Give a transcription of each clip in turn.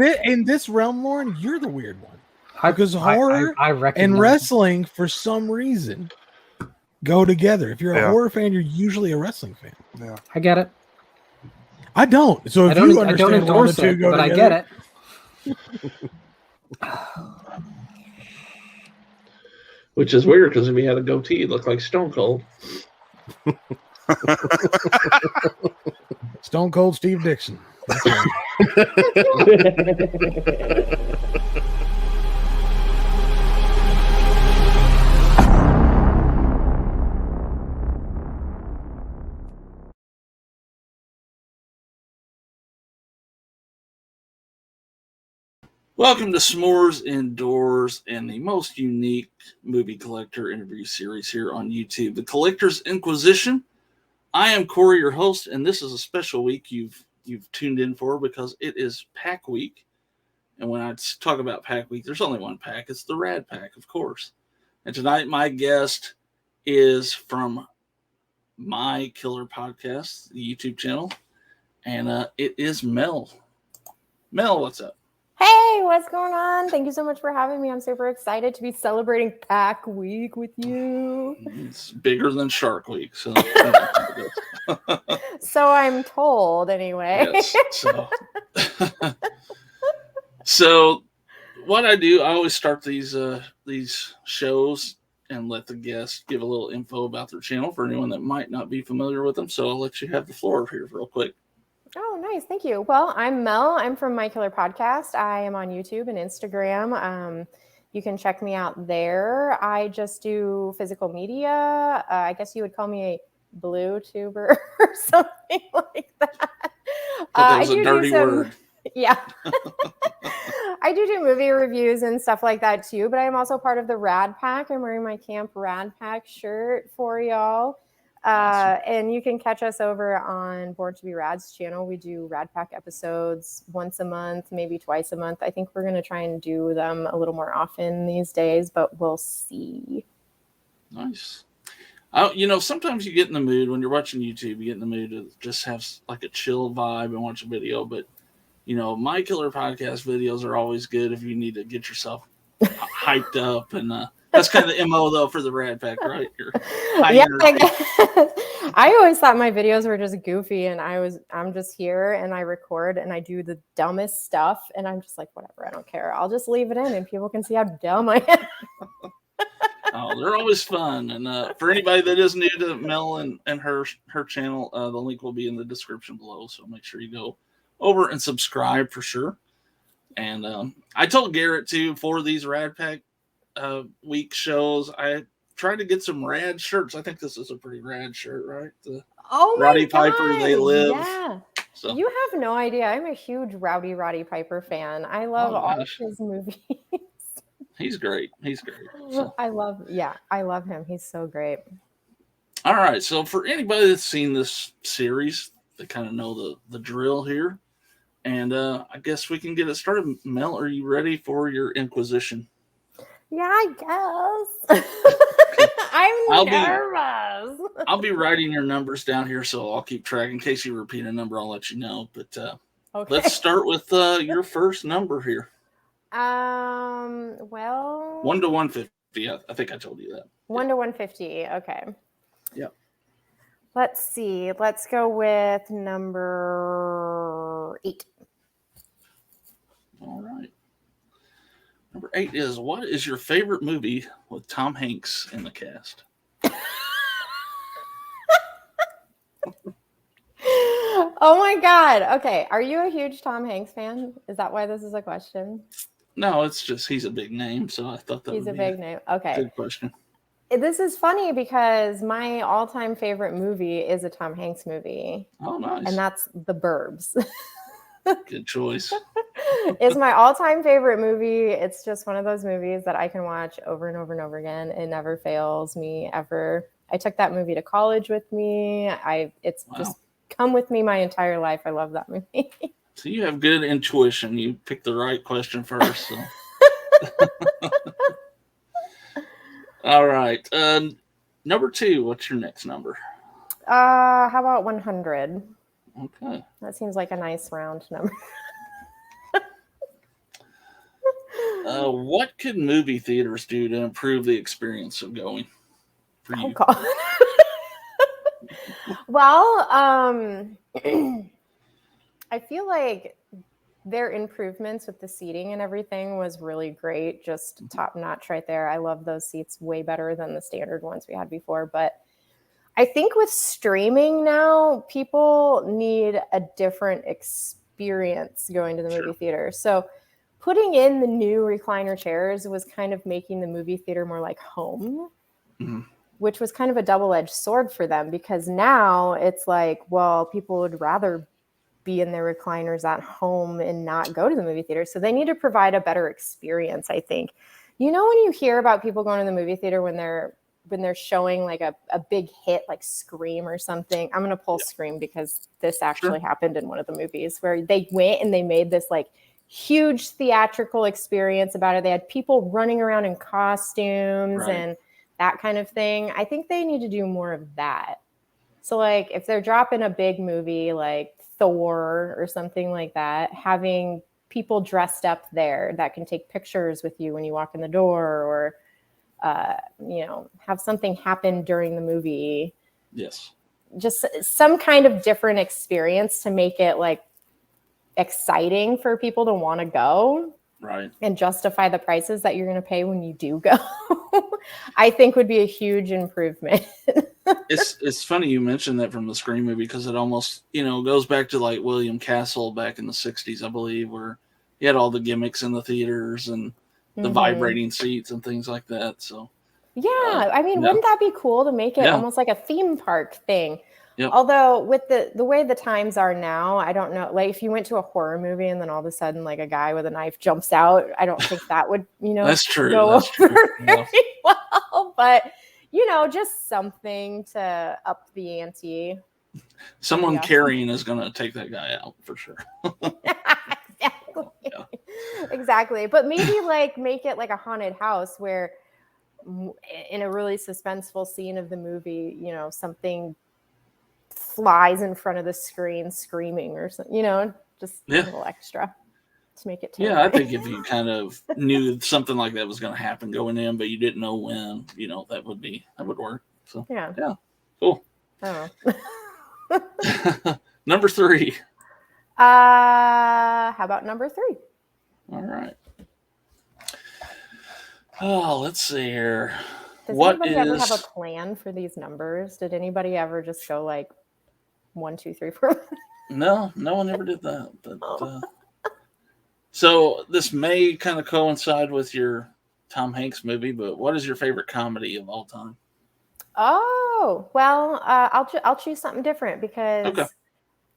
in this realm, Lauren, you're the weird one. Because horror I and wrestling, for some reason, go together. If you're a horror fan, you're usually a wrestling fan. Yeah, I get it. I don't. So if you understand, I don't endorse the two it, go but together, I get it. Which is weird because if he had a goatee, he'd look like Stone Cold. Stone Cold Steve Dixon. That's right. Welcome to Smores Indoors and the most unique movie collector interview series here on YouTube, The Collector's Inquisition. I am Corey, your host, and this is a special week you've tuned in for because it is Pack Week. And when I talk about Pack Week, there's only one pack. It's the Rad Pack, of course. And tonight my guest is from My Killer Podcast, the YouTube channel, and it is Mel. Mel, what's up? Hey, what's going on? Thank you so much for having me. I'm super excited to be celebrating Pack Week with you. It's bigger than Shark Week. So, so I'm told anyway. Yes, so what I do, I always start these shows and let the guests give a little info about their channel for anyone that might not be familiar with them. So I'll let you have the floor here real quick. Oh, nice. Thank you. Well, I'm Mel. I'm from My Killer Podcast. I am on YouTube and Instagram. You can check me out there. I just do physical media. I guess you would call me a blue tuber or something like that. That was a dirty word. Yeah. I do movie reviews and stuff like that too, but I'm also part of the Rad Pack. I'm wearing my Camp Rad Pack shirt for y'all. Awesome. And you can catch us over on Born to Be Rad's channel. We do Rad Pack episodes once a month, maybe twice a month. I think we're going to try and do them a little more often these days, but we'll see. Nice. Sometimes you get in the mood when you're watching YouTube, you get in the mood to just have like a chill vibe and watch a video. But, My Killer Podcast videos are always good if you need to get yourself hyped up. And that's kind of the MO, though, for the Rad Pack, right? Yeah, I always thought my videos were just goofy, and I'm just here, and I record, and I do the dumbest stuff, and I'm just like, whatever, I don't care. I'll just leave it in, and people can see how dumb I am. Oh, they're always fun. And for anybody that is new to Mel and her channel, the link will be in the description below, so make sure you go over and subscribe for sure. And I told Garrett, too, for these Rad Pack week shows, I tried to get some rad shirts. I think this is a pretty rad shirt, right? The Roddy Piper, They Live. Yeah. So. You have no idea. I'm a huge Roddy Piper fan. I love all of his movies. He's great. So. I love him. He's so great. All right. So for anybody that's seen this series, they kind of know the drill here. And I guess we can get it started. Mel, are you ready for your Inquisition? Yeah, I guess. I'm nervous. I'll be writing your numbers down here, so I'll keep track. In case you repeat a number, I'll let you know. But okay. Let's start with your first number here. Well, 1 to 150. I think I told you that. 1 to 150. Okay. Yep. Let's see. Let's go with number 8. All right. Number 8 is, what is your favorite movie with Tom Hanks in the cast? Oh my God. Okay. Are you a huge Tom Hanks fan? Is that why this is a question? No, it's just he's a big name, so I thought that he's a big name. Okay. Good question. This is funny because my all-time favorite movie is a Tom Hanks movie. Oh, nice. And that's The Burbs. Good choice. It's my all-time favorite movie. It's just one of those movies that I can watch over and over and over again. It never fails me ever. I took that movie to college with me. It's just come with me my entire life. I love that movie. So you have good intuition. You picked the right question first. So. All right. Number 2, what's your next number? How about 100? Okay. That seems like a nice round number. What could movie theaters do to improve the experience of going for Oh you? God. Well, I feel like their improvements with the seating and everything was really great. Just top notch right there. I love those seats way better than the standard ones we had before. But I think with streaming now, people need a different experience going to the movie theater. So putting in the new recliner chairs was kind of making the movie theater more like home, which was kind of a double-edged sword for them, because now it's like, well, people would rather be in their recliners at home and not go to the movie theater. So they need to provide a better experience, I think. You know, when you hear about people going to the movie theater when they're showing like a big hit like Scream or something. I'm going to pull Scream because this actually happened in one of the movies where they went and they made this like huge theatrical experience about it. They had people running around in costumes and that kind of thing. I think they need to do more of that. So like if they're dropping a big movie like Thor or something like that, having people dressed up there that can take pictures with you when you walk in the door, or have something happen during the movie. Yes. Just some kind of different experience to make it like exciting for people to want to go. Right. And justify the prices that you're going to pay when you do go. I think would be a huge improvement. It's funny you mentioned that from the Scream movie, because it almost, goes back to like William Castle back in the 60s, I believe, where he had all the gimmicks in the theaters and the vibrating seats and things like that. So yeah, I mean, wouldn't that be cool to make it almost like a theme park thing? Yep. Although with the way the times are now, I don't know, like if you went to a horror movie and then all of a sudden like a guy with a knife jumps out, I don't think that would, that's true. go That's over true. very well. But, just something to up the ante. Someone carrying is going to take that guy out for sure. Exactly. Yeah. Exactly. But maybe like make it like a haunted house where in a really suspenseful scene of the movie, something flies in front of the screen screaming or something, just a little extra to make it terrifying. Yeah, I think if you kind of knew something like that was going to happen going in, but you didn't know when, that would work. So yeah, cool. Oh. Number 3. How about number 3? All right. Oh, let's see here. Does anybody ever have a plan for these numbers? Did anybody ever just go like 1, 2, 3, 4? No one ever did that. But so this may kind of coincide with your Tom Hanks movie, but what is your favorite comedy of all time? Oh, well, I'll choose something different because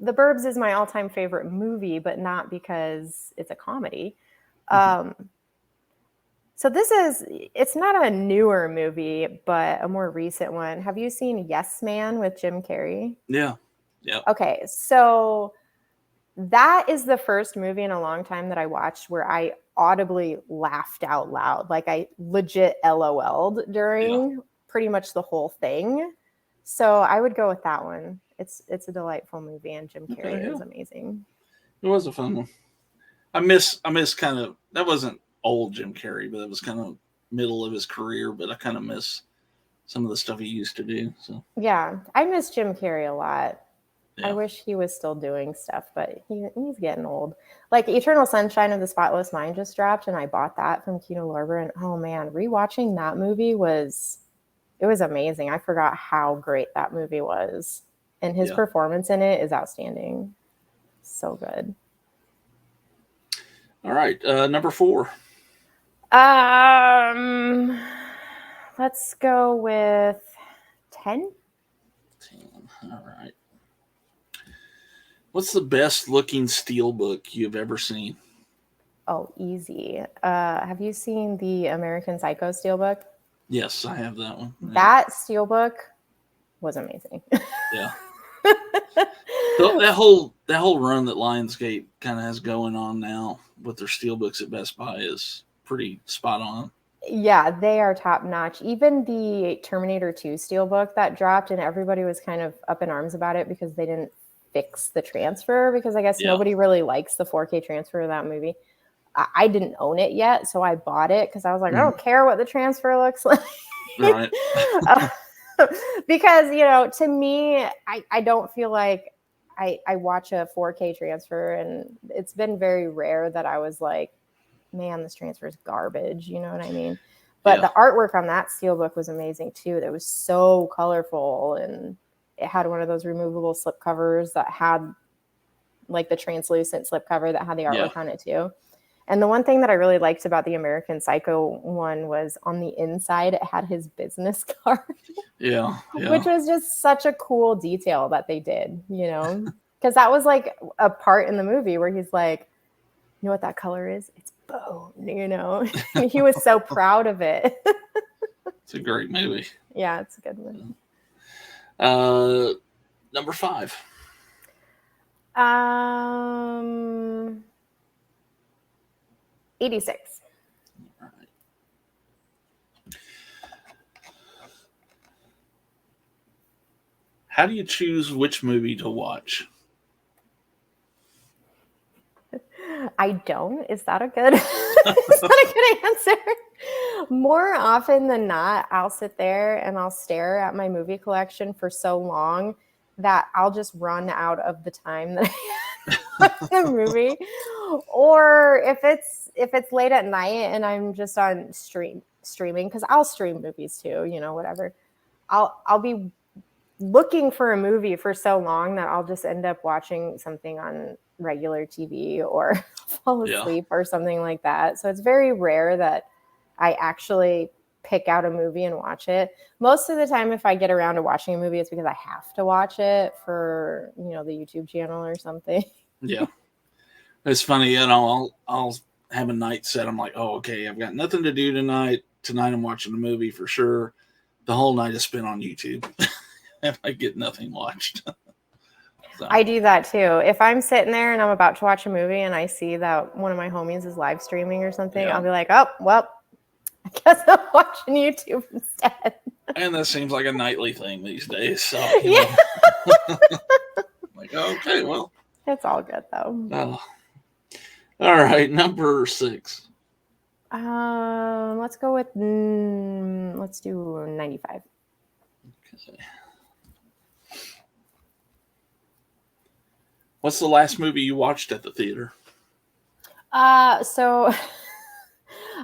The Burbs is my all-time favorite movie, but not because it's a comedy. So it's not a newer movie, but a more recent one. Have you seen Yes Man with Jim Carrey? Yeah. Yeah. Okay, so that is the first movie in a long time that I watched where I audibly laughed out loud. Like I legit LOL'd during pretty much the whole thing. So I would go with that one. It's a delightful movie, and Jim Carrey is amazing. It was a fun one. I miss kind of, that wasn't old Jim Carrey, but it was kind of middle of his career, but I kind of miss some of the stuff he used to do. So yeah, I miss Jim Carrey a lot. Yeah. I wish he was still doing stuff, but he's getting old. Like Eternal Sunshine of the Spotless Mind just dropped, and I bought that from Kino Lorber. And oh man, rewatching that movie was amazing. I forgot how great that movie was, and his performance in it is outstanding. So good. All right, number 4. Let's go with 10. 10. All right. What's the best looking steelbook you've ever seen? Oh, easy. Have you seen the American Psycho steelbook? Yes, I have that one. That steelbook was amazing. Yeah. So that whole run that Lionsgate kind of has going on now with their steelbooks at Best Buy is pretty spot on. Yeah, they are top notch. Even the Terminator 2 steelbook that dropped, and everybody was kind of up in arms about it because they didn't fix the transfer, because I guess nobody really likes the 4K transfer of that movie. I didn't own it yet, so I bought it because I was like, I don't care what the transfer looks like. Right. Because, you know, to me, I don't feel like I watch a 4K transfer, and it's been very rare that I was like, man, this transfer is garbage. You know what I mean? But the artwork on that steelbook was amazing too. It was so colorful, and it had one of those removable slip covers that had like the translucent slip cover that had the artwork on it too. And the one thing that I really liked about the American Psycho one was on the inside, it had his business card. Yeah. Which was just such a cool detail that they did, you know, because that was like a part in the movie where he's like, you know what that color is? It's bone, you know. He was so proud of it. It's a great movie. Yeah, it's a good one. Number 5. 86. All right. How do you choose which movie to watch? I don't. Is that a good is that a good answer? More often than not, I'll sit there and I'll stare at my movie collection for so long that I'll just run out of the time that I have the movie. Or if it's late at night and I'm just on streaming, because I'll stream movies too, you know, whatever. I'll be looking for a movie for so long that I'll just end up watching something on regular TV or fall asleep or something like that. So it's very rare that I actually pick out a movie and watch it. Most of the time, if I get around to watching a movie, it's because I have to watch it for, you know, the YouTube channel or something. Yeah. It's funny, you know, I'll have a night set. I'm like, oh, okay, I've got nothing to do tonight. Tonight I'm watching a movie for sure. The whole night is spent on YouTube. And I get nothing watched. So. I do that too. If I'm sitting there and I'm about to watch a movie and I see that one of my homies is live streaming or something, I'll be like, oh, well, I guess I'm watching YouTube instead. And that seems like a nightly thing these days. So, yeah. Like, okay, well. It's all good though. All right, number 6. Let's go with, let's do 95. Okay. What's the last movie you watched at the theater? So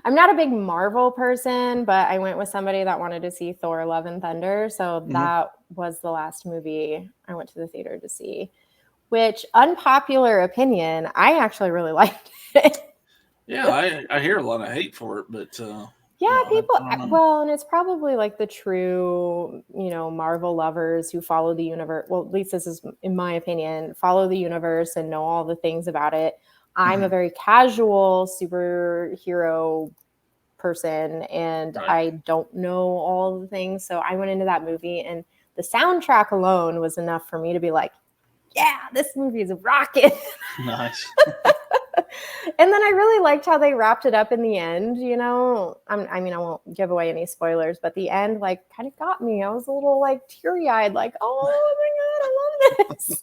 I'm not a big Marvel person, but I went with somebody that wanted to see Thor: Love and Thunder. So that was the last movie I went to the theater to see, which, unpopular opinion, I actually really liked it. Yeah, I hear a lot of hate for it, but yeah, people, well, and it's probably like the true, you know, Marvel lovers who follow the universe. Well, at least this is, in my opinion, follow the universe and know all the things about it. I'm a very casual superhero person, and I don't know all the things. So I went into that movie, and the soundtrack alone was enough for me to be like, yeah, this movie is a rocket. Nice. And then I really liked how they wrapped it up in the end, you know. I mean, I won't give away any spoilers, but the end, like, kind of got me. I was a little, like, teary-eyed, like, oh, my God, I love this.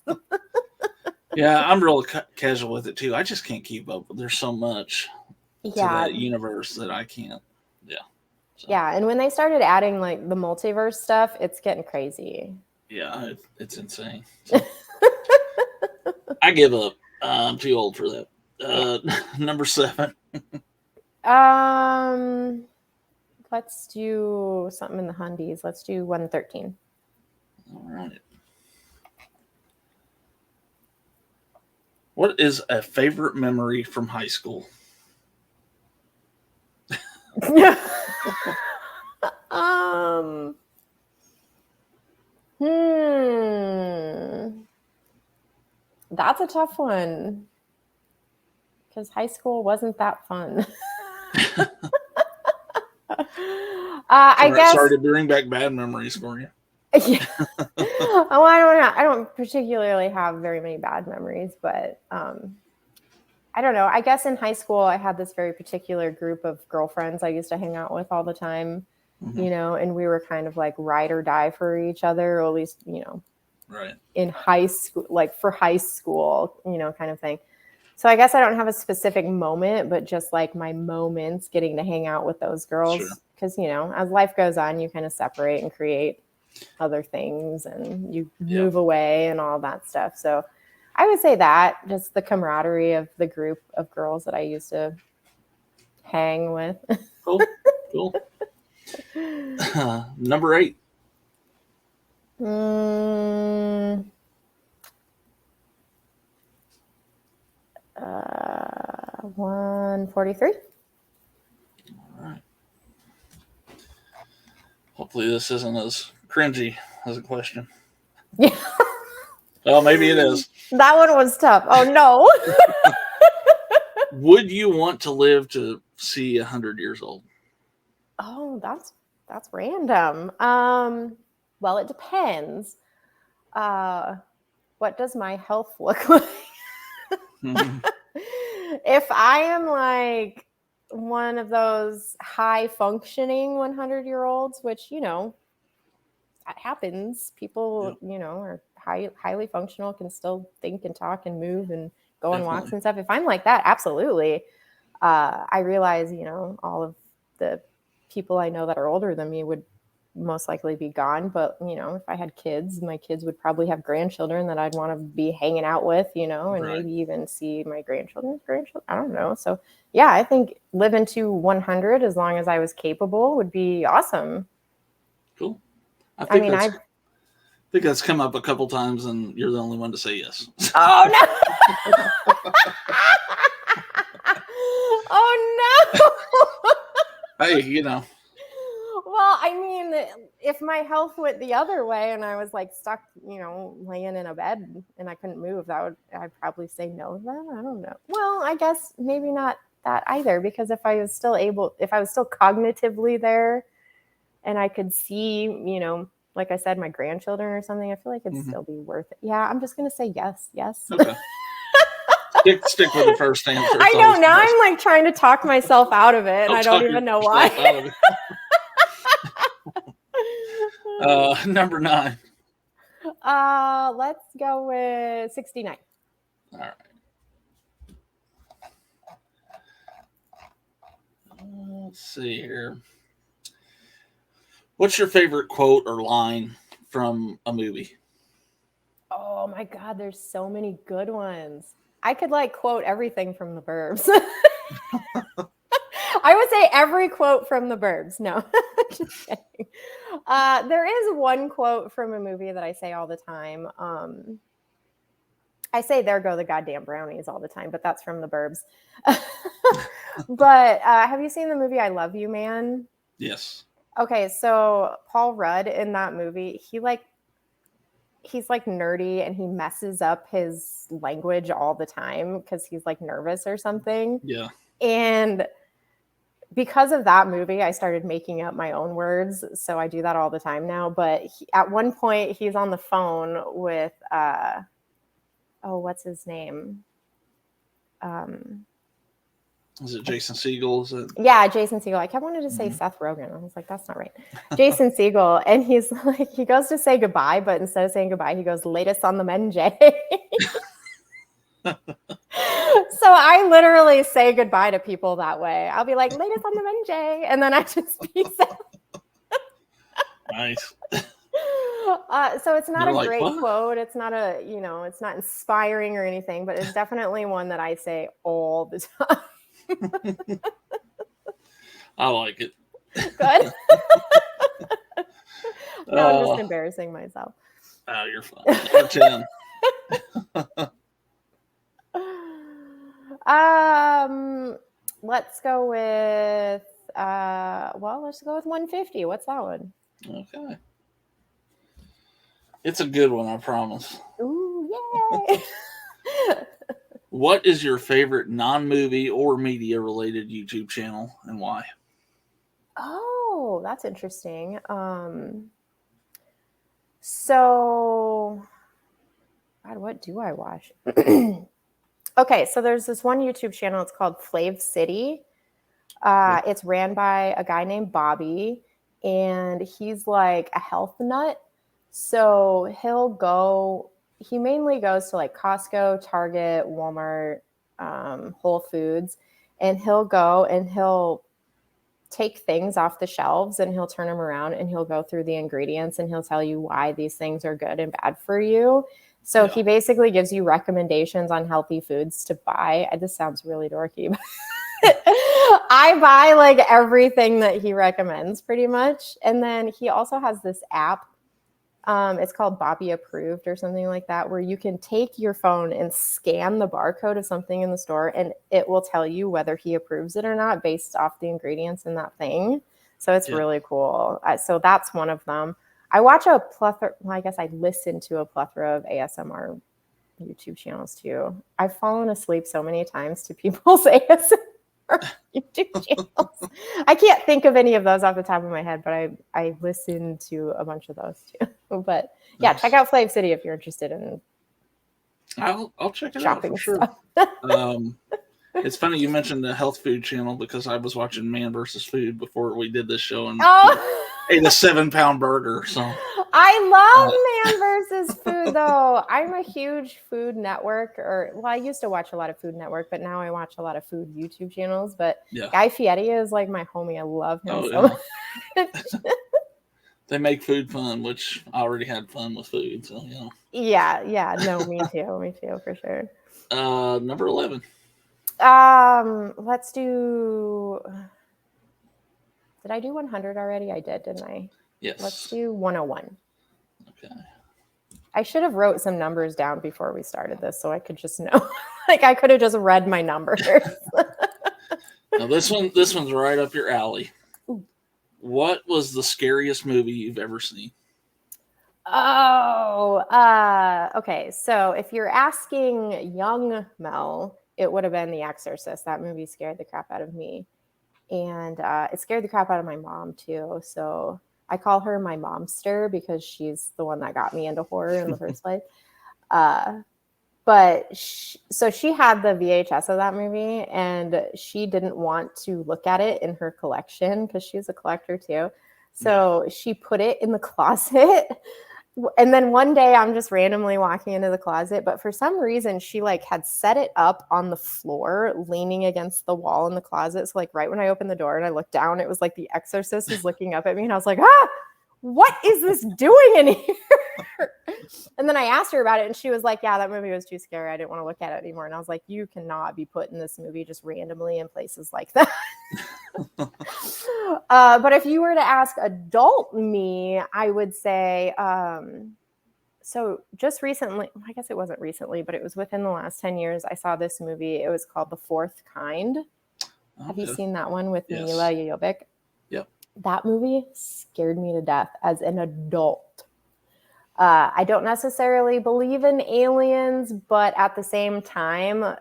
Yeah, I'm real casual with it, too. I just can't keep up. There's so much to that universe that I can't. Yeah. So. Yeah, and when they started adding, like, the multiverse stuff, it's getting crazy. Yeah, it's insane. So. I give up. I'm too old for that. Number 7. Let's do something in the hundies. Let's do 113. All right. What is a favorite memory from high school? That's a tough one. Because high school wasn't that fun. I guess. Sorry to bring back bad memories for you. Yeah. Oh, I don't particularly have very many bad memories, but I don't know. I guess in high school, I had this very particular group of girlfriends I used to hang out with all the time, you know, and we were kind of like ride or die for each other, or at least, you know, in high school, like for high school, you know, kind of thing. So I guess I don't have a specific moment, but just like my moments getting to hang out with those girls. Sure. Because, you know, as life goes on, you kind of separate and create other things and you move away and all that stuff. So I would say that just the camaraderie of the group of girls that I used to hang with. Cool. Number 8. 143. All right. Hopefully this isn't as cringy as a question. Yeah. Well, maybe it is. That one was tough. Oh no. Would you want to live to see 100 years old? Oh, that's random. Well, it depends. What does my health look like? Mhm. If I am like one of those high functioning 100-year-olds, which, you know, that happens. People, you know, are highly functional, can still think and talk and move and go on walks and stuff. If I'm like that, absolutely. I realize, you know, all of the people I know that are older than me would most likely be gone. But, you know, if I had kids, my kids would probably have grandchildren that I'd want to be hanging out with, you know, and maybe even see my grandchildren's grandchildren. I don't know. So, yeah, I think living to 100 as long as I was capable would be awesome. Cool. I think that's come up a couple times, and you're the only one to say yes. Oh, no. Oh, no. Hey, you know. Well, I mean, if my health went the other way and I was like stuck, you know, laying in a bed and I couldn't move, I'd probably say no then. I don't know. Well, I guess maybe not that either, because if I was still cognitively there and I could see, you know, like I said, my grandchildren or something, I feel like it'd still be worth it. Yeah, I'm just going to say yes. Okay. Stick with the first answer. I know. Now I'm like trying to talk myself out of it, and I don't even know why. Number 9. Let's go with 69. All right. Let's see here. What's your favorite quote or line from a movie? Oh my God, there's so many good ones. I could like quote everything from The Burbs. I would say every quote from The Burbs. No, just kidding. There is one quote from a movie that I say all the time. I say "There go the goddamn brownies" all the time, but that's from The Burbs. But have you seen the movie I Love You, Man? Yes. Okay, so Paul Rudd in that movie, he's like nerdy and he messes up his language all the time because he's like nervous or something. Yeah. And because of that movie, I started making up my own words. So I do that all the time now. But at one point, he's on the phone with, what's his name? Is it Jason Segel? Yeah, Jason Segel. I kept wanting to say Seth Rogen. I was like, that's not right. Jason Segel. And he's like, he goes to say goodbye, but instead of saying goodbye, he goes, "Latest on the men, Jay." So I literally say goodbye to people that way. I'll be like, "Latest on the men, Jay," and then I just peace out. Nice. So it's not You're a great what? quote. It's not it's not inspiring or anything, but it's definitely one that I say all the time. I like it. Good. No, I'm just embarrassing myself. Oh, you're fine. Number 10. Let's go with let's go with 150. What's that one? Okay. It's a good one, I promise. Ooh, yay. What is your favorite non-movie or media-related YouTube channel and why? Oh, that's interesting. So, God, what do I watch? Okay, so there's this one YouTube channel. It's called Flav City. It's ran by a guy named Bobby, and he's like a health nut. So he mainly goes to like Costco, Target, Walmart, Whole Foods, and he'll go and he'll take things off the shelves and he'll turn them around and he'll go through the ingredients and he'll tell you why these things are good and bad for you. So he basically gives you recommendations on healthy foods to buy. This sounds really dorky, but I buy like everything that he recommends pretty much. And then he also has this app. It's called Bobby Approved or something like that, where you can take your phone and scan the barcode of something in the store and it will tell you whether he approves it or not based off the ingredients in that thing. So it's really cool. So that's one of them. I watch a plethora, well, I guess I listen to a plethora of ASMR YouTube channels too. I've fallen asleep so many times to people's ASMR YouTube channels. I can't think of any of those off the top of my head, but I listen to a bunch of those too. But yeah, check out Flave City if you're interested in I'll check it out shopping for sure. It's funny you mentioned the health food channel because I was watching Man vs. Food before we did this show and ate a 7-pound burger. So I love Man versus Food though. I'm a huge Food Network, I used to watch a lot of Food Network, but now I watch a lot of food YouTube channels. But Guy Fieri is like my homie. I love him so much. They make food fun, which I already had fun with food. So Yeah. No, me too, for sure. Number 11. Let's do. Did I do 100 already? I did, didn't I? Yes. Let's do 101. Okay. I should have wrote some numbers down before we started this so I could just know. Like I could have just read my numbers. Now this one's right up your alley. Ooh. What was the scariest movie you've ever seen? Okay. So if you're asking young Mel, it would have been The Exorcist. That movie scared the crap out of me. And it scared the crap out of my mom too. So I call her my momster because she's the one that got me into horror in the first place. So she had the VHS of that movie and she didn't want to look at it in her collection because she's a collector too. So she put it in the closet. And then one day I'm just randomly walking into the closet, but for some reason she like had set it up on the floor, leaning against the wall in the closet. So like right when I opened the door and I looked down, it was like The Exorcist was looking up at me and I was like, what is this doing in here? And then I asked her about it and she was like, yeah, that movie was too scary. I didn't want to look at it anymore. And I was like, you cannot be putting this movie just randomly in places like that. But if you were to ask adult me, I would say, so just recently, I guess it wasn't recently, but it was within the last 10 years, I saw this movie. It was called The Fourth Kind. Okay. Have you seen that one with Mila Jovovich? Yep. That movie scared me to death as an adult. I don't necessarily believe in aliens, but at the same time,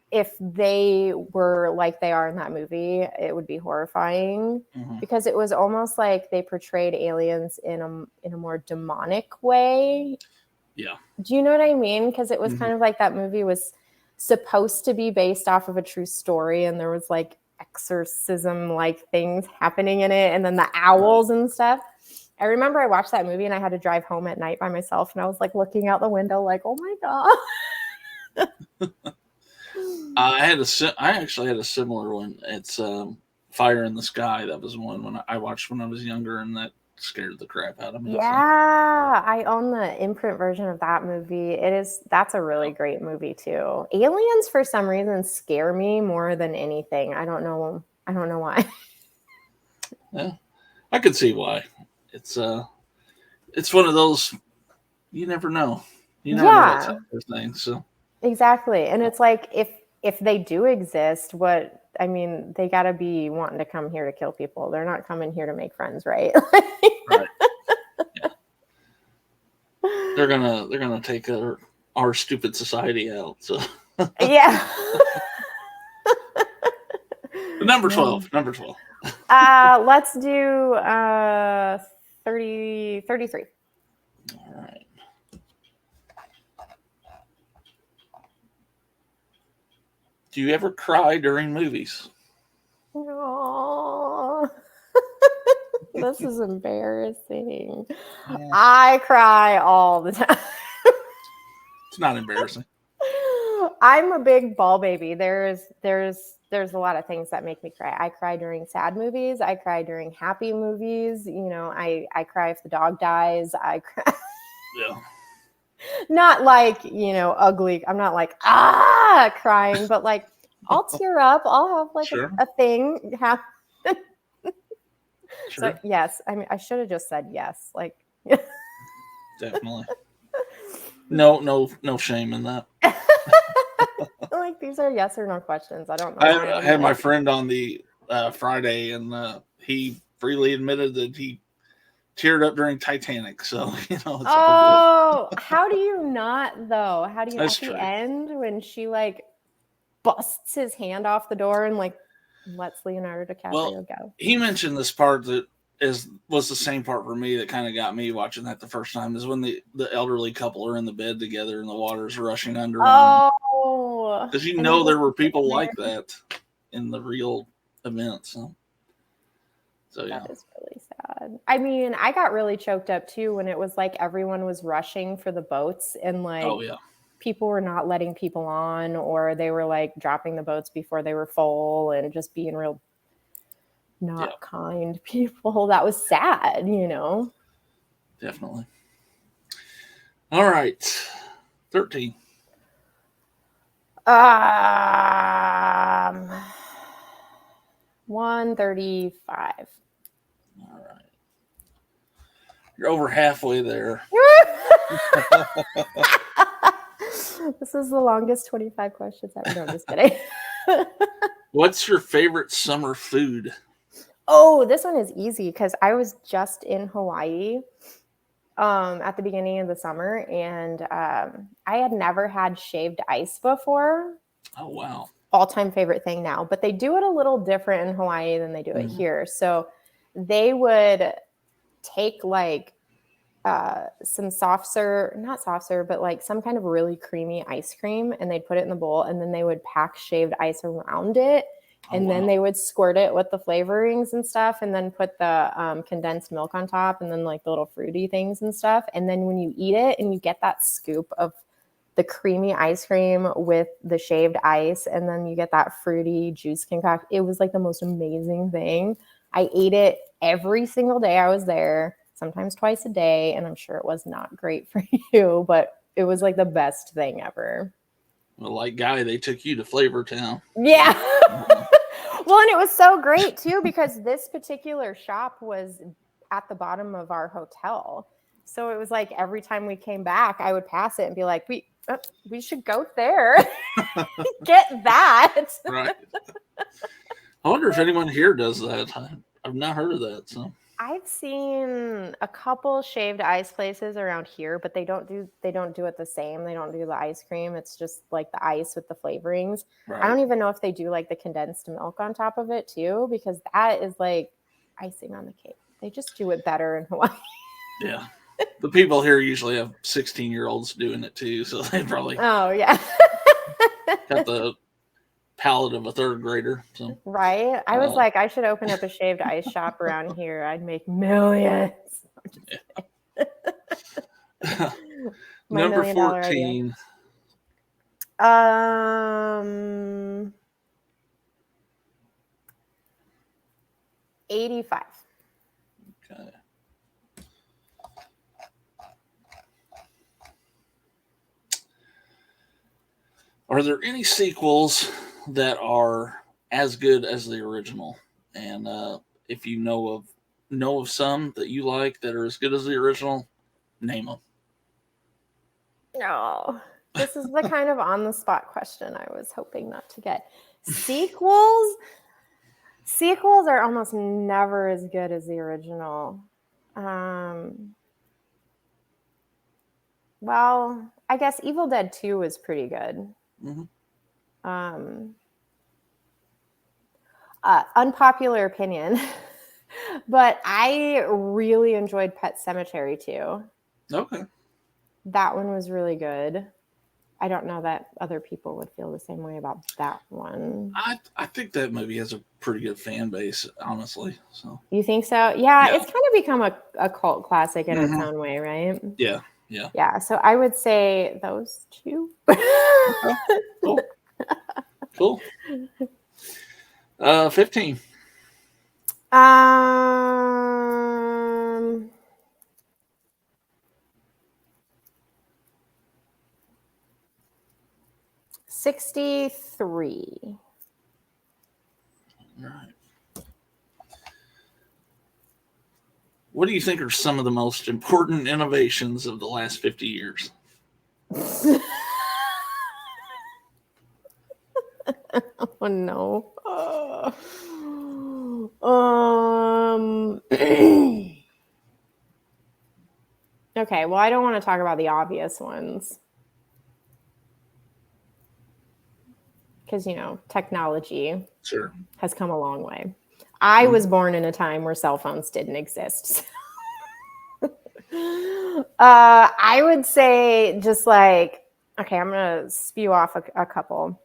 if they were like they are in that movie, it would be horrifying because it was almost like they portrayed aliens in a more demonic way. Yeah. Do you know what I mean? Because it was kind of like that movie was supposed to be based off of a true story and there was like exorcism like things happening in it and then the owls and stuff. I remember I watched that movie and I had to drive home at night by myself and I was like looking out the window like, oh my God. I actually had a similar one. It's Fire in the Sky. That was one when I watched when I was younger, and that scared the crap out of me. Yeah, I own the imprint version of that movie. That's a really great movie too. Aliens, for some reason, scare me more than anything. I don't know why. Yeah, I could see why. It's one of those you never know. You never know what's happening. So exactly, and it's like if they do exist, they got to be wanting to come here to kill people. They're not coming here to make friends, right? Right. Yeah. They're gonna take our stupid society out. So yeah. Number 12. Let's do 33. All right. Do you ever cry during movies? Oh, this is embarrassing. Yeah. I cry all the time. It's not embarrassing. I'm a big ball baby. There's a lot of things that make me cry. I cry during sad movies. I cry during happy movies. You know, I cry if the dog dies. I cry. Yeah. Not like, you know, ugly. I'm not like crying, but like I'll tear up. I'll have like Sure. a thing happen. Sure. So yes, I mean I should have just said yes. Like Definitely. No shame in that. like these are yes or no questions. I don't know. I had my friend on the Friday, and he freely admitted that he teared up during Titanic. So you know. It's all Oh, how do you not though? How do you That's at true. the end when she like busts his hand off the door and like lets Leonardo DiCaprio go? He mentioned this part that was the same part for me that kind of got me watching that the first time, is when the elderly couple are in the bed together and the water's rushing under them. Oh, Because you and know he there were just people sits like there. that in the real event. So yeah. That is really sad. I mean, I got really choked up too when it was like everyone was rushing for the boats and like Oh yeah. people were not letting people on, or they were like dropping the boats before they were full and just being real not kind people. That was sad, you know. Definitely. All right. 13. 135. All right. You're over halfway there. This is the longest 25 questions ever. No, I'm just kidding. What's your favorite summer food? Oh, this one is easy because I was just in Hawaii at the beginning of the summer, and I had never had shaved ice before. Oh, wow. All-time favorite thing now, but they do it a little different in Hawaii than they do it here. So they would take like some not soft serve, but like some kind of really creamy ice cream, and they'd put it in the bowl, and then they would pack shaved ice around it. And then they would squirt it with the flavorings and stuff, and then put the condensed milk on top, and then like the little fruity things and stuff. And then when you eat it and you get that scoop of the creamy ice cream with the shaved ice, and then you get that fruity juice concoction, it was like the most amazing thing. I ate it every single day I was there, sometimes twice a day, and I'm sure it was not great for you, but it was like the best thing ever. Well, like Guy, they took you to Flavor Town. Yeah. Well, and it was so great too because this particular shop was at the bottom of our hotel. So it was like every time we came back, I would pass it and be like, we should go there. Get that. Right. I wonder if anyone here does that. I've not heard of that. So I've seen a couple shaved ice places around here, but they don't do it the same. They don't do the ice cream. It's just like the ice with the flavorings. right. I don't even know if they do like the condensed milk on top of it too, because that is like icing on the cake. They just do it better in Hawaii. Yeah. The people here usually have 16-year-olds doing it too, so they probably Oh yeah. got the palate of a third grader. So Right? I was like, I should open up a shaved ice shop around here. I'd make millions. My number $1 million idea. 14. 85. Okay. Are there any sequels that are as good as the original? And if you know of some that you like that are as good as the original, name them. No, this is the kind of on the spot question I was hoping not to get. Sequels are almost never as good as the original. Well, I guess Evil Dead 2 was pretty good. Unpopular opinion, but I really enjoyed Pet Sematary 2. Okay. That one was really good. I don't know that other people would feel the same way about that one. I think that movie has a pretty good fan base, honestly. So You think so? Yeah. It's kind of become a cult classic in its own way, right? yeah. Yeah. Yeah. So I would say those two. Cool. Cool. 15. Um, 63. All right. What do you think are some of the most important innovations of the last 50 years? Oh no. Okay, well, I don't want to talk about the obvious ones. Because, technology Sure. has come a long way. I was born in a time where cell phones didn't exist. I would say just like, okay, I'm going to spew off a couple.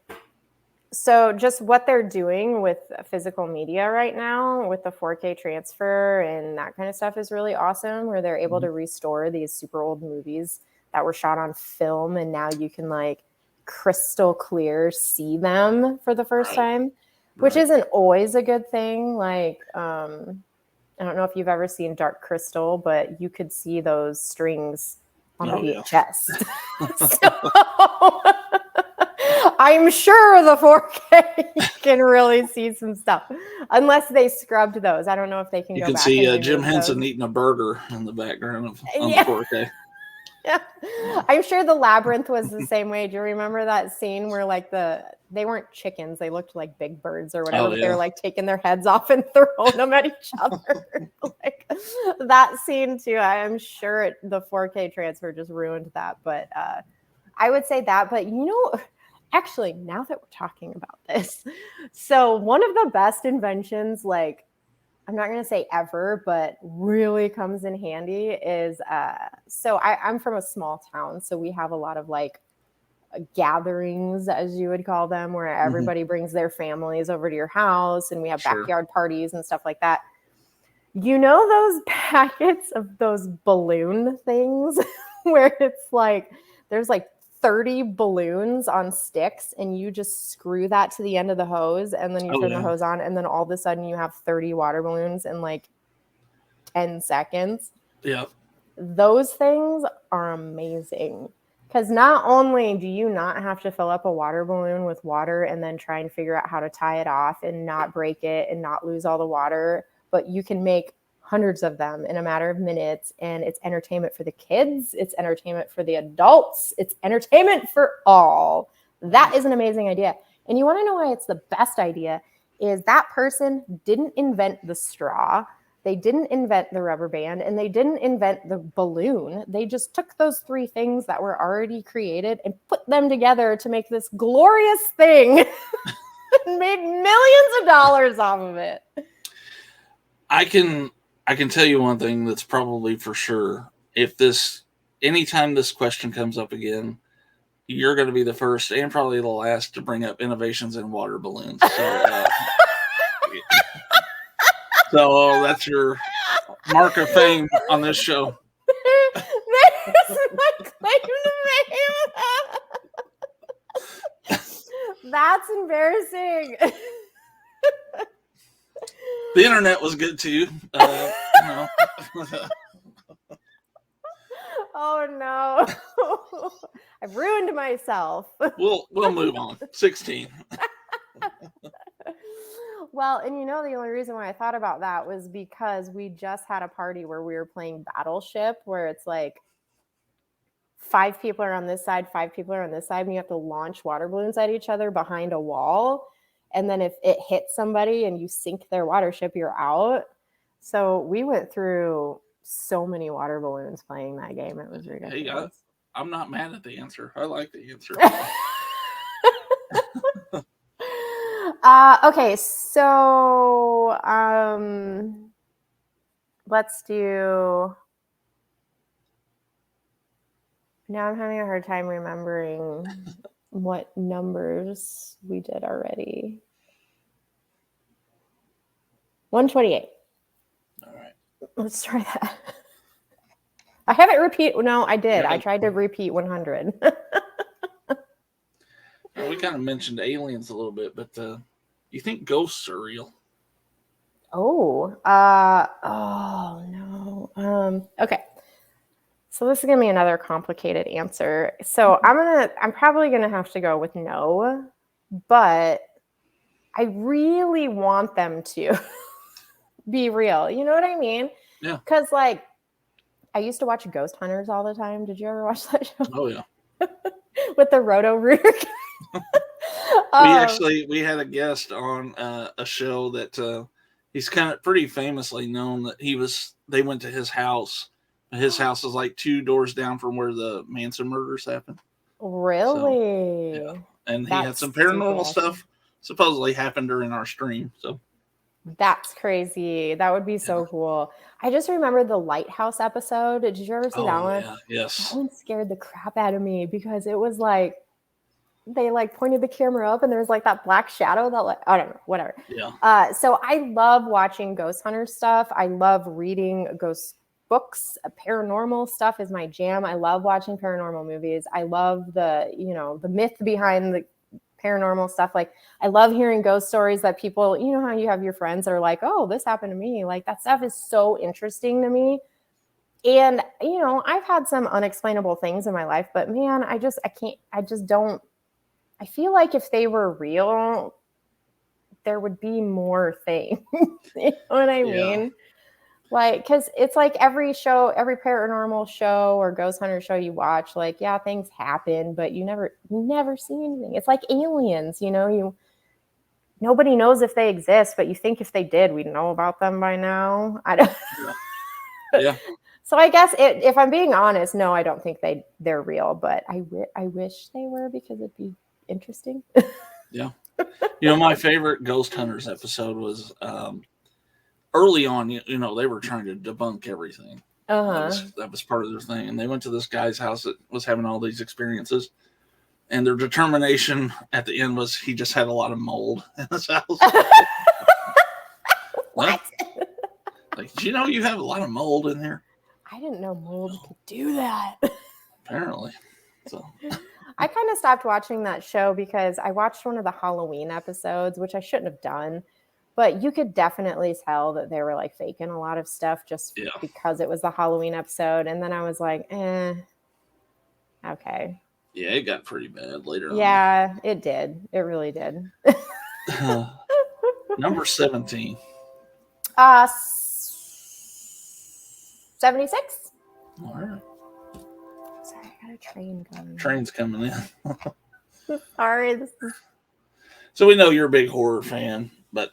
So just what they're doing with physical media right now with the 4K transfer and that kind of stuff is really awesome, where they're able to restore these super old movies that were shot on film, and now you can like crystal clear see them for the first time, which isn't always a good thing. Like, I don't know if you've ever seen Dark Crystal, but you could see those strings on the VHS. So I'm sure the 4K can really see some stuff, unless they scrubbed those. I don't know if they can. You go can back see and Jim remove Henson those. eating a burger in the background on Yeah. the 4K. Yeah. I'm sure the Labyrinth was the same way. Do you remember that scene where like they weren't chickens, they looked like big birds or whatever, but they were like taking their heads off and throwing them at each other. Like that scene too. I'm sure the 4K transfer just ruined that. But I would say that. But actually, now that we're talking about this, so one of the best inventions, like, I'm not going to say ever, but really comes in handy is, so I'm from a small town. So we have a lot of like gatherings, as you would call them, where everybody brings their families over to your house and we have backyard parties and stuff like that. Those packets of those balloon things where it's like, there's like 30 balloons on sticks and you just screw that to the end of the hose and then you turn the hose on and then all of a sudden you have 30 water balloons in like 10 seconds. Yeah. Those things are amazing because not only do you not have to fill up a water balloon with water and then try and figure out how to tie it off and not break it and not lose all the water, but you can make hundreds of them in a matter of minutes, and it's entertainment for the kids, it's entertainment for the adults, it's entertainment for all. That is an amazing idea. And you want to know why it's the best idea is that person didn't invent the straw, they didn't invent the rubber band, and they didn't invent the balloon. They just took those three things that were already created and put them together to make this glorious thing and made millions of dollars off of it. I can tell you one thing that's probably for sure. Anytime this question comes up again, you're going to be the first and probably the last to bring up innovations in water balloons. So that's your mark of fame on this show. That is my claim to fame. That's embarrassing. The internet was good too. Oh no. I've ruined myself. We'll move on. 16. Well, and the only reason why I thought about that was because we just had a party where we were playing Battleship, where it's like 5 people are on this side, 5 people are on this side, and you have to launch water balloons at each other behind a wall. And then if it hits somebody and you sink their water ship, you're out. So we went through so many water balloons playing that game. It was ridiculous. Hey, I'm not mad at the answer. I like the answer. Okay, so let's do. Now I'm having a hard time remembering what numbers we did already. 128. All right. Let's try that. I haven't repeat. No, I did. Yeah. I tried to repeat 100. Well, we kind of mentioned aliens a little bit, but you think ghosts are real? Oh no. Okay. So this is gonna be another complicated answer. So I'm probably gonna have to go with no, but I really want them to be real. You know what I mean? Yeah. Because like I used to watch Ghost Hunters all the time. Did you ever watch that show? Oh yeah. With the Roto-Rooter? We had a guest on a show that he's kind of pretty famously known that they went to his house. His house is like 2 doors down from where the Manson murders happened. Really? So, yeah. And he That's had some paranormal super awesome. stuff supposedly happened during our stream. So That's crazy. That would be so cool. I just remember the Lighthouse episode. Did you ever see that one? Yeah, yes. That one scared the crap out of me because it was like they like pointed the camera up and there was like that black shadow that like I don't know, whatever. Yeah. So I love watching ghost hunter stuff. I love reading ghost books. Paranormal stuff is my jam. I love watching paranormal movies. I love the myth behind the paranormal stuff. Like I love hearing ghost stories that people, you know how you have your friends that are like, oh, this happened to me. Like that stuff is so interesting to me. And, I've had some unexplainable things in my life, but man, I feel like if they were real, there would be more things. You know what I mean? Like, because it's like every paranormal show or ghost hunter show you watch, like, yeah, things happen, but you never see anything. It's like aliens, nobody knows if they exist, but you think if they did, we'd know about them by now. I don't. Yeah. So I guess if I'm being honest, no, I don't think they're real, but I wish they were because it'd be interesting. Yeah. My favorite Ghost Hunters episode was early on, they were trying to debunk everything. That was part of their thing. And they went to this guy's house that was having all these experiences. And their determination at the end was he just had a lot of mold in his house. What? Like, do you have a lot of mold in here? I didn't know mold could do that. Apparently. So I kind of stopped watching that show because I watched one of the Halloween episodes, which I shouldn't have done. But you could definitely tell that they were like faking a lot of stuff just because it was the Halloween episode. And then I was like, okay. Yeah, it got pretty bad later on. Yeah, it did. It really did. Number 17. 76. All right. Sorry, I got a train going. Train's coming in. Sorry. So we know you're a big horror fan, but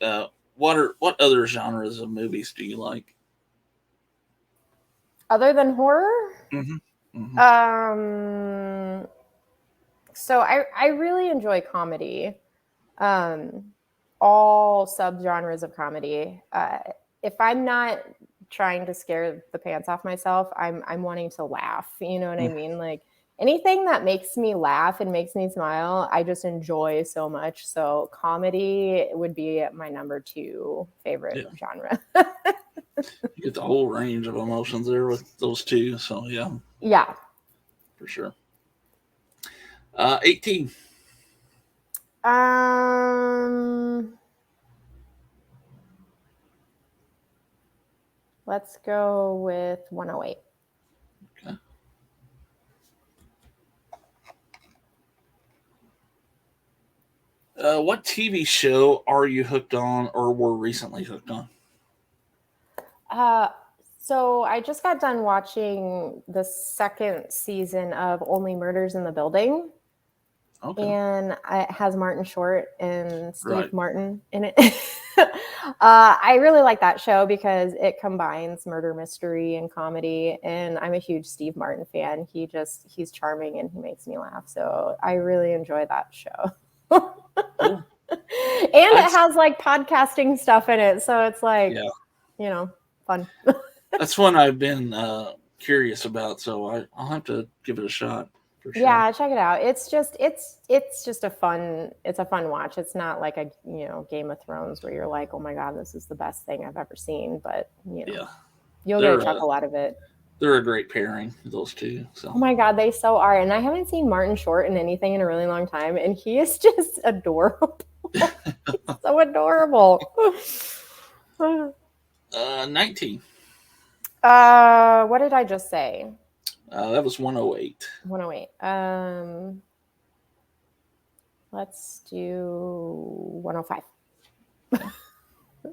what other genres of movies do you like? Other than horror? Mm-hmm. Mm-hmm. So I really enjoy comedy. All subgenres of comedy. If I'm not trying to scare the pants off myself, I'm wanting to laugh. You know what I mean? Like anything that makes me laugh and makes me smile, I just enjoy so much. So comedy would be my number 2 favorite genre. You get the whole range of emotions there with those two. So yeah. Yeah. For sure. 18. Let's go with 108. Okay. What TV show are you hooked on or were recently hooked on? So I just got done watching the 2nd season of Only Murders in the Building. Okay. And it has Martin Short and Steve Martin in it. I really like that show because it combines murder mystery and comedy. And I'm a huge Steve Martin fan. He's charming and he makes me laugh. So I really enjoy that show. Cool. And it has like podcasting stuff in it. So it's like, fun. That's one I've been curious about. So I'll have to give it a shot. For sure. Yeah, check it out. It's just a fun watch. It's not like a Game of Thrones where you're like, oh my god, this is the best thing I've ever seen. But you'll get a chuckle out of it. They're a great pairing, those two. So. Oh my God, they so are. And I haven't seen Martin Short in anything in a really long time, and he is just adorable. So adorable. 19. What did I just say? That was 108. 108. Let's do 105.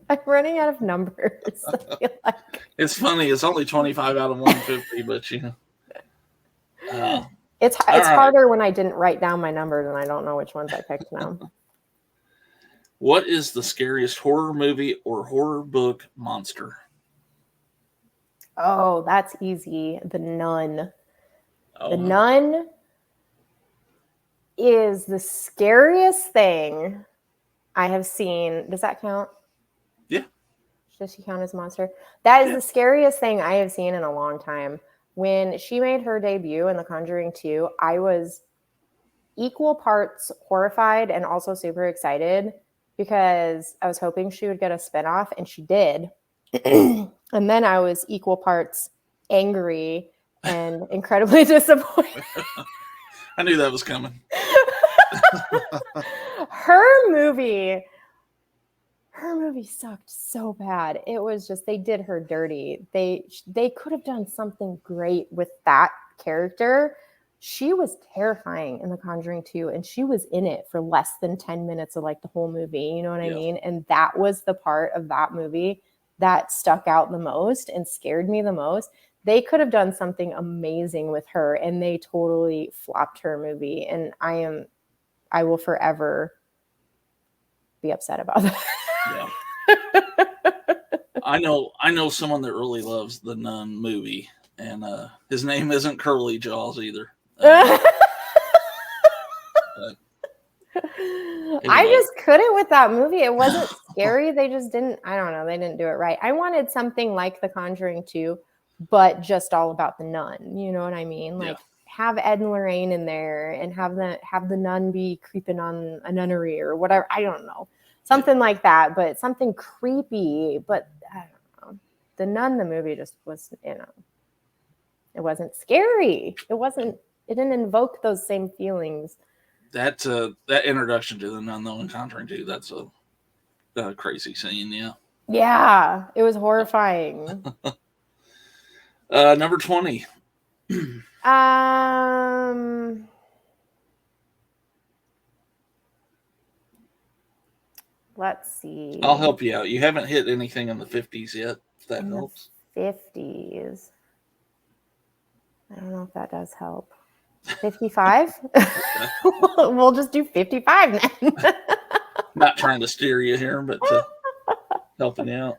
I'm running out of numbers. I feel like. It's funny. It's only 25 out of 150, but you know. It's right. harder when I didn't write down my numbers and I don't know which ones I picked now. What is the scariest horror movie or horror book monster? Oh, that's easy. The Nun. Oh. The Nun is the scariest thing I have seen. Does that count? Yeah. Does she count as a monster? That is the scariest thing I have seen in a long time. When she made her debut in The Conjuring 2, I was equal parts horrified and also super excited because I was hoping she would get a spinoff, and she did. And then I was equal parts angry and incredibly disappointed. I knew that was coming. Her movie sucked so bad. It was just, they did her dirty. They could have done something great with that character. She was terrifying in The Conjuring 2, and she was in it for less than 10 minutes of like the whole movie. You know what I mean? And that was the part of that movie that stuck out the most and scared me the most. They could have done something amazing with her, and they totally flopped her movie. And I will forever be upset about that. Yeah. I know someone that really loves the Nun movie, and his name isn't Curly Jaws either. I just couldn't with that movie. It wasn't scary. They just didn't, I don't know, they didn't do it right. I wanted something like The Conjuring 2, but just all about the nun. You know what I mean? Like have Ed and Lorraine in there and have the nun be creeping on a nunnery or whatever. I don't know. Something like that, but something creepy. But I don't know. The Nun, the movie just was, it wasn't scary. It didn't invoke those same feelings. That introduction to the Nun, though, in Conjuring 2, that's a crazy scene, yeah. Yeah, it was horrifying. Number 20. Let's see. I'll help you out. You haven't hit anything in the 50s yet, if that helps. 50s. I don't know if that does help. 55? We'll just do 55 then. Not trying to steer you here, but helping you out.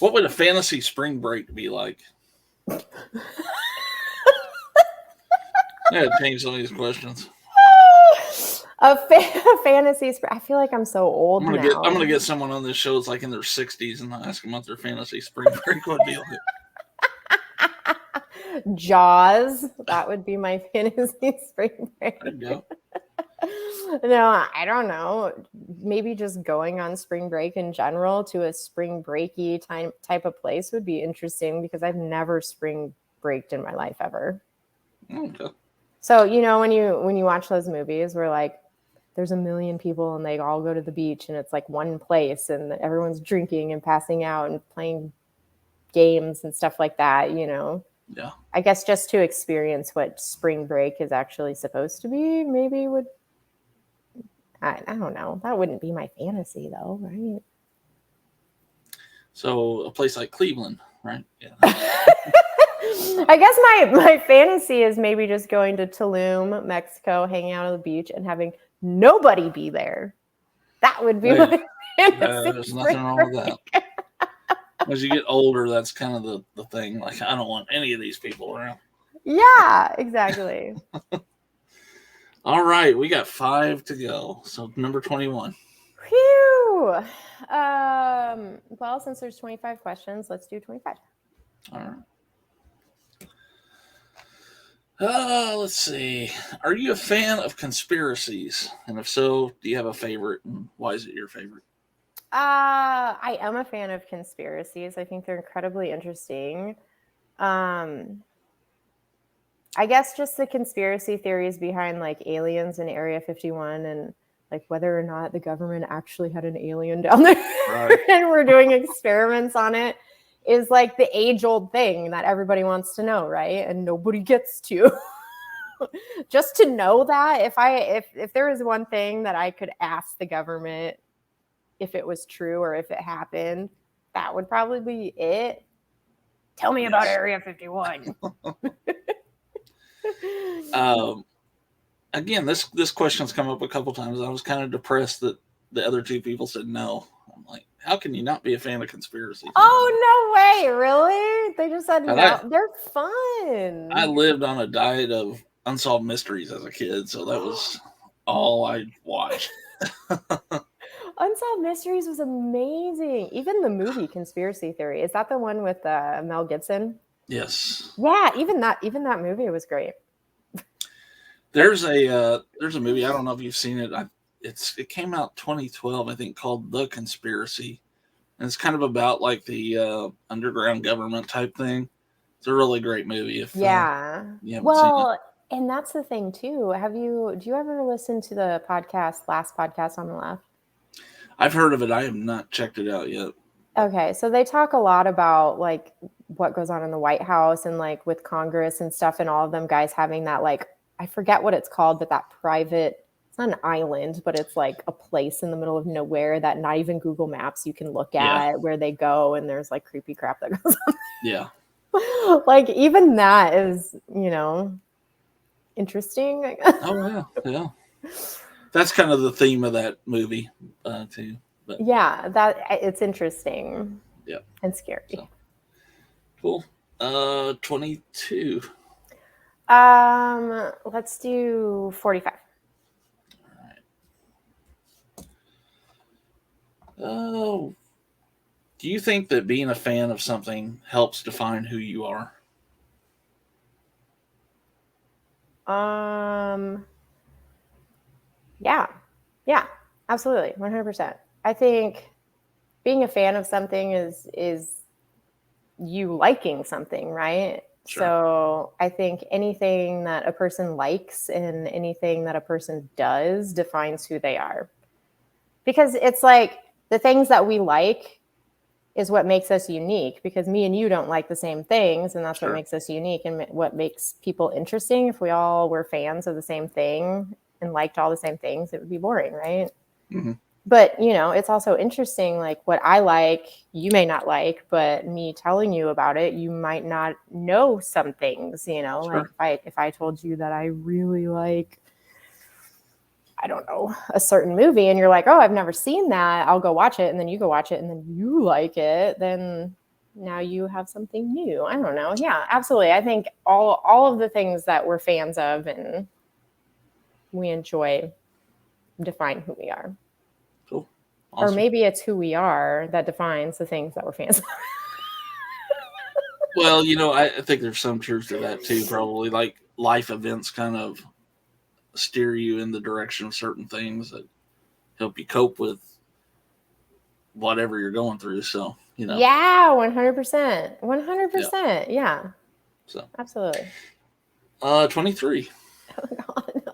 What would a fantasy spring break be like? Yeah, change some of these questions. A fantasy spring. I feel like I'm so old now. I'm gonna get someone on this show that's like in their 60s and ask them what their fantasy spring break would be like. Jaws. That would be my fantasy spring break. There you go. No, I don't know. Maybe just going on spring break in general to a spring breaky type of place would be interesting because I've never spring breaked in my life ever. Okay. So, when you watch those movies where like there's a million people and they all go to the beach and it's like one place and everyone's drinking and passing out and playing games and stuff like that, Yeah. I guess just to experience what spring break is actually supposed to be, maybe would, I don't know. That wouldn't be my fantasy though, right? So a place like Cleveland, right? Yeah. I guess my fantasy is maybe just going to Tulum, Mexico, hanging out on the beach and having nobody be there. That would be my fantasy. There's nothing wrong with that. As you get older, that's kind of the thing. Like, I don't want any of these people around. Yeah, exactly. All right, we got 5 to go. So number 21. Whew. Well, since there's 25 questions, let's do 25. All right. Let's see. Are you a fan of conspiracies? And if so, do you have a favorite? And why is it your favorite? I am a fan of conspiracies. I think they're incredibly interesting. I guess just the conspiracy theories behind like aliens in Area 51 and like whether or not the government actually had an alien down there Right. and we're doing experiments on it is like the age-old thing that everybody wants to know, right? And nobody gets to. Just to know that if there was one thing that I could ask the government if it was true or if it happened, that would probably be it. Tell me about Area 51. Again, this question's come up a couple times. I was kind of depressed that the other two people said no. I'm like, how can you not be a fan of conspiracy? Oh, no way. Really? They just said no. They're fun. I lived on a diet of unsolved mysteries as a kid, so that was all I watched. Unsolved Mysteries was amazing. Even the movie Conspiracy Theory. Is that the one with Mel Gibson? Yes. Yeah, even that movie was great. There's a movie, I don't know if you've seen it. It came out 2012, I think, called The Conspiracy. And it's kind of about like the underground government type thing. It's a really great movie. If you haven't seen it. And that's the thing too. Do you ever listen to the last podcast on the left? I've heard of it. I have not checked it out yet. Okay. So they talk a lot about like what goes on in the White House and like with Congress and stuff, and all of them guys having that, like, I forget what it's called, but that private, it's not an island, but it's like a place in the middle of nowhere that not even Google Maps you can look at where they go, and there's like creepy crap that goes on. Yeah. Like even that is, interesting. Oh yeah. That's kind of the theme of that movie too. But yeah, that it's interesting. Yeah. And scary. So, cool. 22. Let's do 45. All right. Oh, do you think that being a fan of something helps define who you are? Yeah, absolutely. 100%. I think being a fan of something is you liking something, right? Sure. So I think anything that a person likes and anything that a person does defines who they are. Because it's like the things that we like is what makes us unique, because me and you don't like the same things, and that's what makes us unique and what makes people interesting. If we all were fans of the same thing and liked all the same things, it would be boring, right? Mm-hmm. But, it's also interesting, like what I like, you may not like, but me telling you about it, you might not know some things, like if I told you that I really like, I don't know, a certain movie, and you're like, oh, I've never seen that, I'll go watch it. And then you go watch it and then you like it. Then now you have something new. I don't know. Yeah, absolutely. I think all of the things that we're fans of and we enjoy define who we are. Cool. Awesome. Or maybe it's who we are that defines the things that we're fans of. Well, I think there's some truth to that too, probably. Like life events kind of steer you in the direction of certain things that help you cope with whatever you're going through. So, Yeah, 100%. 100%. Yeah. So absolutely. 23. Oh God, no.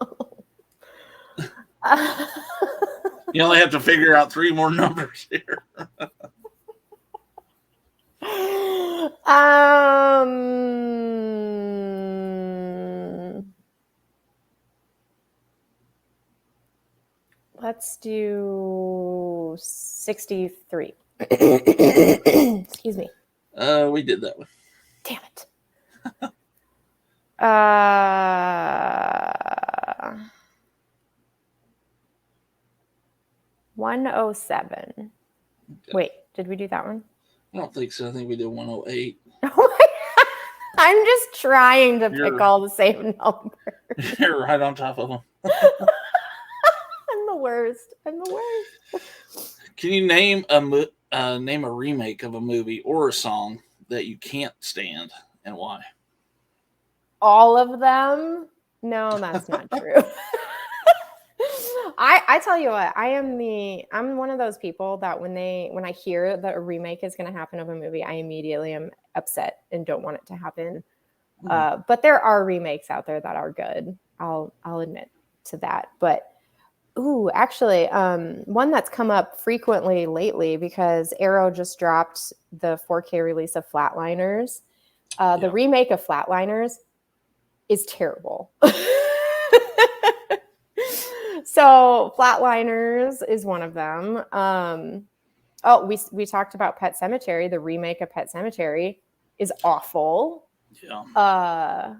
You only have to figure out 3 more numbers here. Let's do 63. Excuse me. We did that one. Damn it. 107. Okay. Wait, did we do that one? I don't think so. I think we did 108. Oh my God. I'm just trying to pick all the same numbers. You're right on top of them. I'm the worst. Can you name a remake of a movie or a song that you can't stand and why? All of them? No, that's not true. I tell you what, I'm one of those people that when I hear that a remake is going to happen of a movie, I immediately am upset and don't want it to happen. But there are remakes out there that are good. I'll admit to that. But actually, one that's come up frequently lately because Arrow just dropped the 4K release of Flatliners. The remake of Flatliners is terrible. So Flatliners is one of them. We talked about Pet Sematary. The remake of Pet Sematary is awful. Yeah.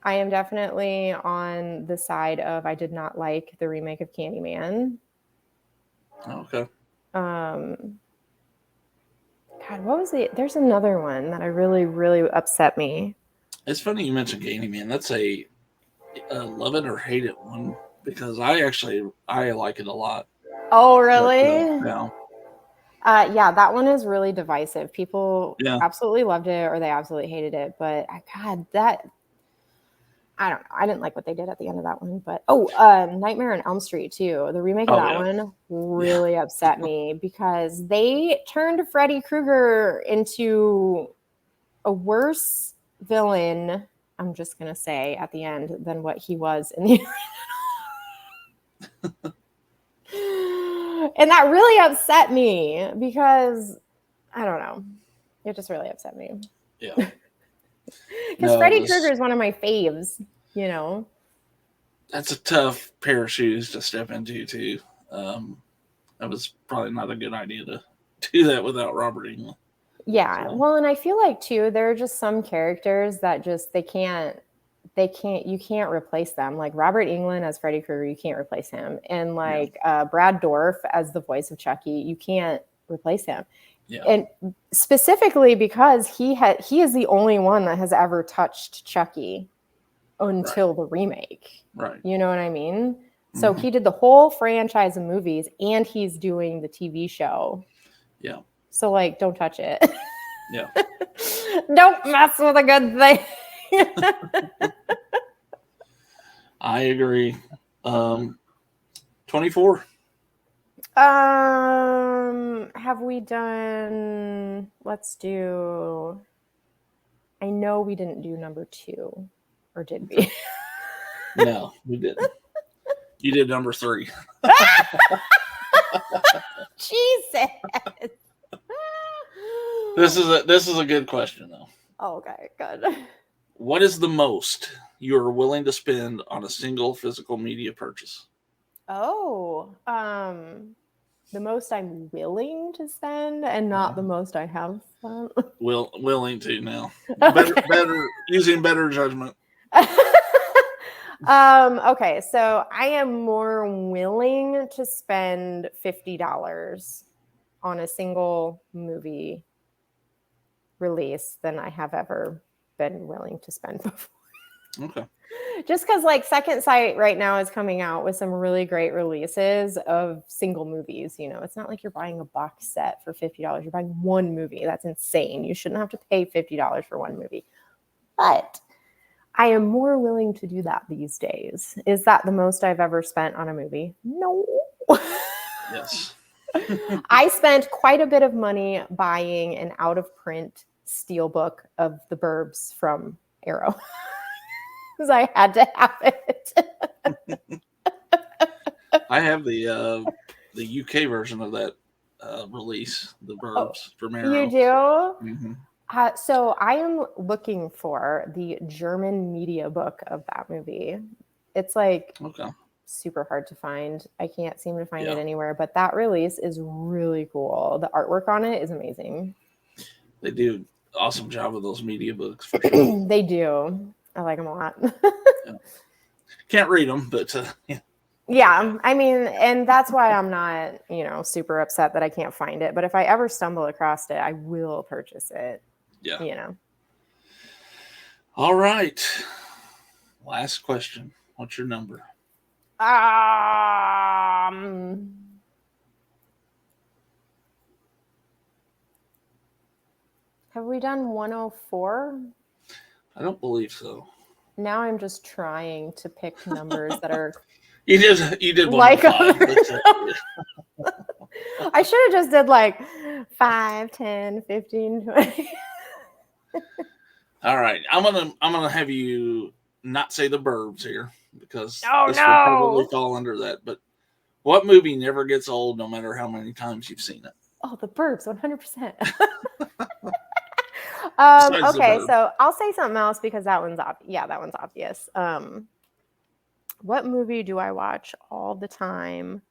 I am definitely on the side of I did not like the remake of Candyman. Okay. God, what was it? There's another one that I really, really upset me. It's funny you mentioned Candyman. That's a love it or hate it one because I like it a lot. Oh, really? Yeah. Yeah, that one is really divisive. People Yeah. absolutely loved it or they absolutely hated it. But God, I don't know. I didn't like what they did at the end of that one. But Nightmare on Elm Street too. The remake of that one really upset me because they turned Freddy Krueger into a worse villain, I'm just gonna say at the end, than what he was in the original. And that really upset me because I don't know. It just really upset me. Yeah. Because Freddy Krueger is one of my faves, you know. That's a tough pair of shoes to step into too. That was probably not a good idea to do that without Robert Englund. Yeah. So. Well, and I feel like too, there are just some characters that just you can't replace them. Like Robert Englund as Freddy Krueger, you can't replace him. And like Brad Dourif as the voice of Chucky, you can't replace him. Yeah. And specifically because he is the only one that has ever touched Chucky until the remake. Right. You know what I mean? Mm-hmm. So he did the whole franchise of movies and he's doing the TV show. Yeah. So like, don't touch it. Yeah. Don't mess with a good thing. I agree. 24. Have we done? Let's do. I know we didn't do number 2, or did we? No, we didn't. You did number 3. Jesus. This is a good question though. Okay, good. What is the most you are willing to spend on a single physical media purchase? Oh, the most I'm willing to spend, and not the most I have spent. Willing to now. Better using better judgment. Okay, so I am more willing to spend $50 on a single movie release than I have ever been willing to spend before. Okay. Just because like Second Sight right now is coming out with some really great releases of single movies. You know, it's not like you're buying a box set for $50. You're buying one movie. That's insane. You shouldn't have to pay $50 for one movie. But I am more willing to do that these days. Is that the most I've ever spent on a movie? No. Yes. I spent quite a bit of money buying an out-of-print steelbook of The Burbs from Arrow. Because I had to have it. I have the UK version of that release, The Burbs from Arrow. You do? Mm-hmm. So I am looking for the German media book of that movie. It's like super hard to find. I can't seem to find it anywhere, but that release is really cool. The artwork on it is amazing. They do an awesome job with those media books. For sure. They do. I like them a lot. Can't read them, but yeah. Yeah, I mean, and that's why I'm not, super upset that I can't find it. But if I ever stumble across it, I will purchase it. Yeah. All right. Last question. What's your number? Have we done 104? I don't believe so. Now I'm just trying to pick numbers that are You did one Like to five. others. But, I should have just did like 5, 10, 15, 20. all right, I'm gonna have you not say the Burbs here because Oh, this will probably no. fall under that. But what movie never gets old, no matter how many times you've seen it? Oh, the Burbs, 100%. Besides The Okay, Burbs. so I'll say something else because that one's obvious. What movie do I watch all the time?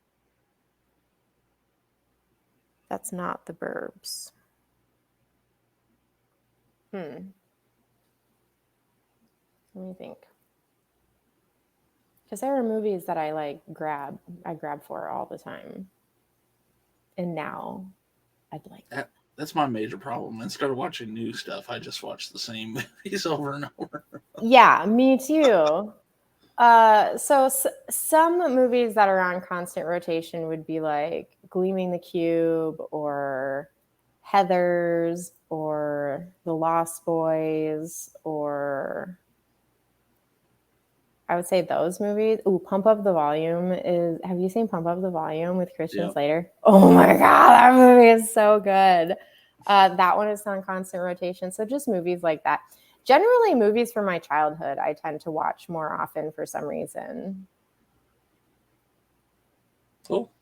That's not the Burbs. Let me think. Because there are movies that I grab for all the time. And now I'd like that. That's my major problem. Instead of watching new stuff, I just watch the same movies over and over. Yeah, me too. So some movies that are on constant rotation would be like Gleaming the Cube or Heathers or The Lost Boys, or I would say those movies. Ooh, Pump Up the Volume is. Have you seen Pump Up the Volume with Christian Yep. Slater? Oh my God, that movie is so good. That one is on constant rotation. So just movies like that. Generally, movies from my childhood, I tend to watch more often for some reason. Cool.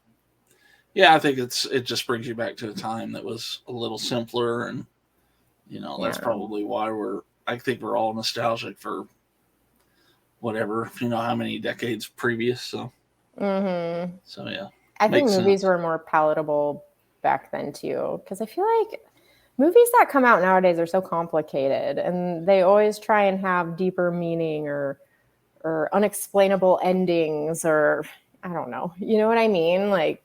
Yeah, I think it just brings you back to a time that was a little simpler, and that's probably why I think we're all nostalgic for whatever, how many decades previous. So, so yeah. I think Makes movies sense. were more palatable back then too, because I feel like movies that come out nowadays are so complicated, and they always try and have deeper meaning or unexplainable endings, or I don't know. You know what I mean? Like,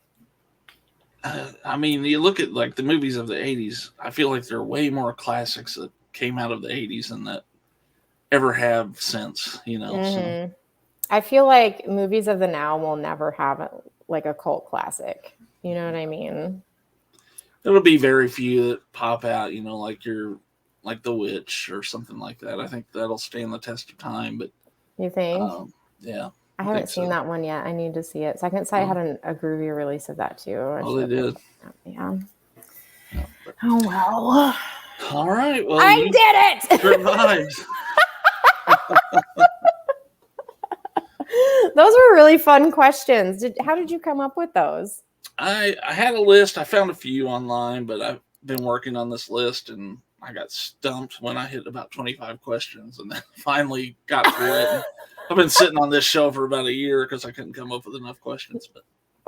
I mean, you look at like the movies of the 80s, I feel like there are way more classics that came out of the 80s than that ever have since, So. I feel like movies of the now will never have like a cult classic. You know what I mean? There'll be very few that pop out, like The Witch or something like that. I think that'll stand the test of time, but You think? yeah. I haven't seen that one yet. I need to see it. Second Sight had a groovy release of that too. They did. Yeah. Yeah, but... Oh well. All right. Well, I did it. Survived. Those were really fun questions. How did you come up with those? I had a list. I found a few online, but I've been working on this list, and I got stumped when I hit about 25 questions, and then finally got through it. I've been sitting on this show for about a year because I couldn't come up with enough questions. But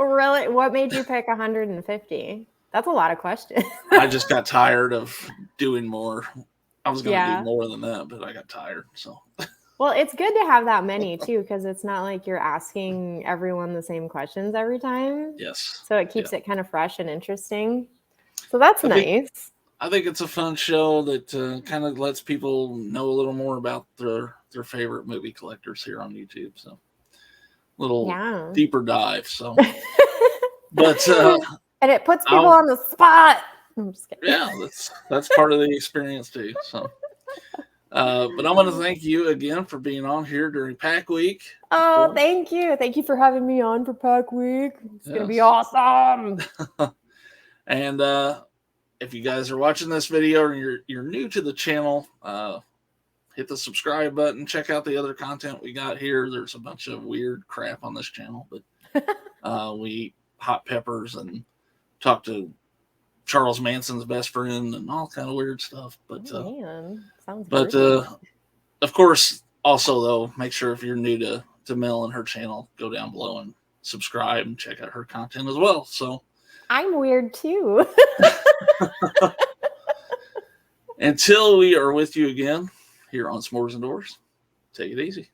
really, what made you pick 150? That's a lot of questions. I just got tired of doing more. I was going to do more than that, but I got tired. So. Well, it's good to have that many too, because it's not like you're asking everyone the same questions every time. Yes. So it keeps it kind of fresh and interesting. So that's nice. I think it's a fun show that kind of lets people know a little more about their favorite movie collectors here on YouTube. So a little deeper dive. So, but and it puts people on the spot. I'm just kidding. Yeah, that's part of the experience too. So. But I'm going to thank you again for being on here during Pack Week. Oh, thank you. Thank you for having me on for Pack Week. It's going to be awesome. And if you guys are watching this video or you're new to the channel, hit the subscribe button. Check out the other content we got here. There's a bunch of weird crap on this channel, but we eat hot peppers and talk to Charles Manson's best friend and all kind of weird stuff. But of course, also though, make sure if you're new to Mel and her channel, go down below and subscribe and check out her content as well. So I'm weird too. Until we are with you again here on Smores Indoors, take it easy.